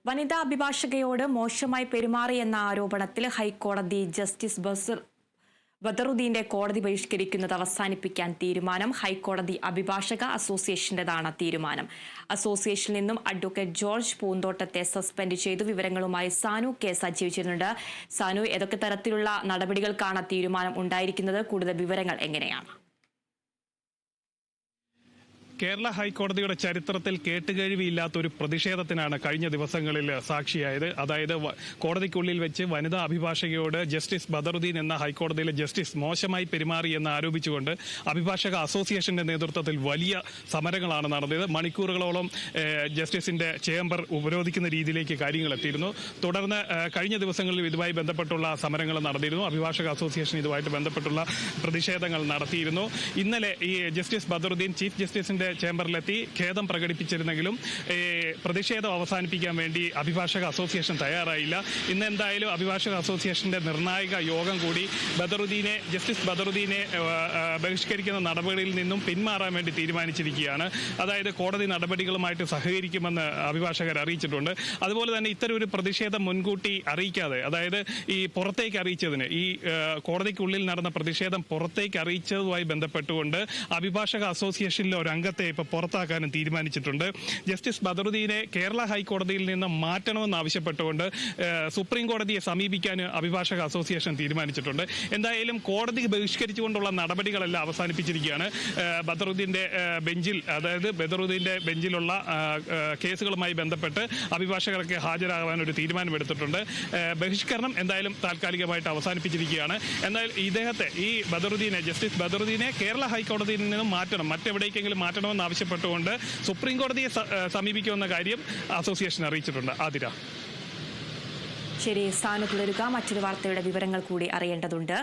വനിതാ അഭിഭാഷകയോട് മോശമായി പെരുമാറിയെന്ന ആരോപണത്തിൽ ഹൈക്കോടതി ജസ്റ്റിസ് ബദറുദ്ദീന്റെ കോടതി ബഹിഷ്കരിക്കുന്നത് അവസാനിപ്പിക്കാൻ തീരുമാനം. ഹൈക്കോടതി അഭിഭാഷക അസോസിയേഷന്റേതാണ് തീരുമാനം. അസോസിയേഷനിൽ നിന്നും അഡ്വക്കേറ്റ് ജോർജ് പൂന്തോട്ടത്തെ സസ്പെൻഡ് ചെയ്തു. വിവരങ്ങളുമായി സാനു കെ സജീവിച്ചിട്ടുണ്ട്. സാനു, ഏതൊക്കെ തരത്തിലുള്ള നടപടികൾക്കാണ് തീരുമാനം ഉണ്ടായിരിക്കുന്നത്? കൂടുതൽ വിവരങ്ങൾ എങ്ങനെയാണ്? കേരള ഹൈക്കോടതിയുടെ ചരിത്രത്തിൽ കേട്ടുകേഴ്വിയില്ലാത്ത ഒരു പ്രതിഷേധത്തിനാണ് കഴിഞ്ഞ ദിവസങ്ങളിൽ സാക്ഷിയായത്. അതായത് കോടതിക്കുള്ളിൽ വെച്ച് വനിതാ അഭിഭാഷകയോട് ജസ്റ്റിസ് ബദറുദ്ദീൻ എന്ന ഹൈക്കോടതിയിലെ ജസ്റ്റിസ് മോശമായി പെരുമാറി എന്ന് ആരോപിച്ചുകൊണ്ട് അഭിഭാഷക അസോസിയേഷന്റെ നേതൃത്വത്തിൽ വലിയ സമരങ്ങളാണ് നടന്നത്. മണിക്കൂറുകളോളം ജസ്റ്റിസിന്റെ ചേംബർ ഉപരോധിക്കുന്ന രീതിയിലേക്ക് കാര്യങ്ങൾ എത്തിയിരുന്നു. തുടർന്ന് കഴിഞ്ഞ ദിവസങ്ങളിൽ ഇതുമായി ബന്ധപ്പെട്ടുള്ള സമരങ്ങൾ നടന്നിരുന്നു. അഭിഭാഷക അസോസിയേഷൻ ഇതുമായിട്ട് ബന്ധപ്പെട്ടുള്ള പ്രതിഷേധങ്ങൾ നടത്തിയിരുന്നു. ഇന്നലെ ഈ ജസ്റ്റിസ് ബദറുദ്ദീൻ ചീഫ് ജസ്റ്റിസിന്റെ ചേംബറിലെത്തി ഖേദം പ്രകടിപ്പിച്ചിരുന്നെങ്കിലും പ്രതിഷേധം അവസാനിപ്പിക്കാൻ വേണ്ടി അഭിഭാഷക അസോസിയേഷൻ തയ്യാറായില്ല. ഇന്ന് എന്തായാലും അഭിഭാഷക അസോസിയേഷന്റെ നിർണായക യോഗം കൂടി ജസ്റ്റിസ് ബദറുദ്ദീനെ ബഹിഷ്കരിക്കുന്ന നടപടിയിൽ നിന്നും പിന്മാറാൻ വേണ്ടി തീരുമാനിച്ചിരിക്കുകയാണ്. അതായത് കോടതി നടപടികളുമായിട്ട് സഹകരിക്കുമെന്ന് അഭിഭാഷകർ അറിയിച്ചിട്ടുണ്ട്. അതുപോലെ തന്നെ ഇത്തരം ഒരു പ്രതിഷേധം മുൻകൂട്ടി അറിയിക്കാതെ, അതായത് ഈ പുറത്തേക്ക് അറിയിച്ചതിന്, ഈ കോടതിക്കുള്ളിൽ നടന്ന പ്രതിഷേധം പുറത്തേക്ക് അറിയിച്ചതുമായി ബന്ധപ്പെട്ടുകൊണ്ട് അഭിഭാഷക അസോസിയേഷനിലെ ഒരു അംഗത്തെ ഇപ്പോൾ പുറത്താക്കാനും തീരുമാനിച്ചിട്ടുണ്ട്. ജസ്റ്റിസ് ബദറുദ്ദീനെ കേരള ഹൈക്കോടതിയിൽ നിന്ന് മാറ്റണമെന്ന് ആവശ്യപ്പെട്ടുകൊണ്ട് സുപ്രീം കോടതിയെ സമീപിക്കാൻ അഭിഭാഷക അസോസിയേഷൻ തീരുമാനിച്ചിട്ടുണ്ട്. എന്തായാലും കോടതി ബഹിഷ്കരിച്ചുകൊണ്ടുള്ള നടപടികളെല്ലാം അവസാനിപ്പിച്ചിരിക്കുകയാണ്. ബദറുദ്ദീന്റെ ബെഞ്ചിലുള്ള കേസുകളുമായി ബന്ധപ്പെട്ട് അഭിഭാഷകർക്ക് ഹാജരാകാൻ ഒരു തീരുമാനമെടുത്തിട്ടുണ്ട്. ബഹിഷ്കരണം എന്തായാലും താൽക്കാലികമായിട്ട് അവസാനിപ്പിച്ചിരിക്കുകയാണ്. എന്നാൽ ഇദ്ദേഹത്തെ, ഈ ജസ്റ്റിസ് ബദറുദ്ദീനെ കേരള ഹൈക്കോടതിയിൽ നിന്നും മാറ്റണം, മറ്റെവിടേക്കെങ്കിലും മാറ്റണമെന്ന് ആവശ്യപ്പെട്ടുകൊണ്ട് സുപ്രീം കോടതിയെ സമീപിക്കുമെന്ന കാര്യം അസോസിയേഷൻ അറിയിച്ചിട്ടുണ്ട്. ആതിര. ശരി, സ്ഥാനത്ത് തുടരുക. മറ്റൊരു വാർത്തയുടെ വിവരങ്ങൾ കൂടി അറിയേണ്ടതുണ്ട്.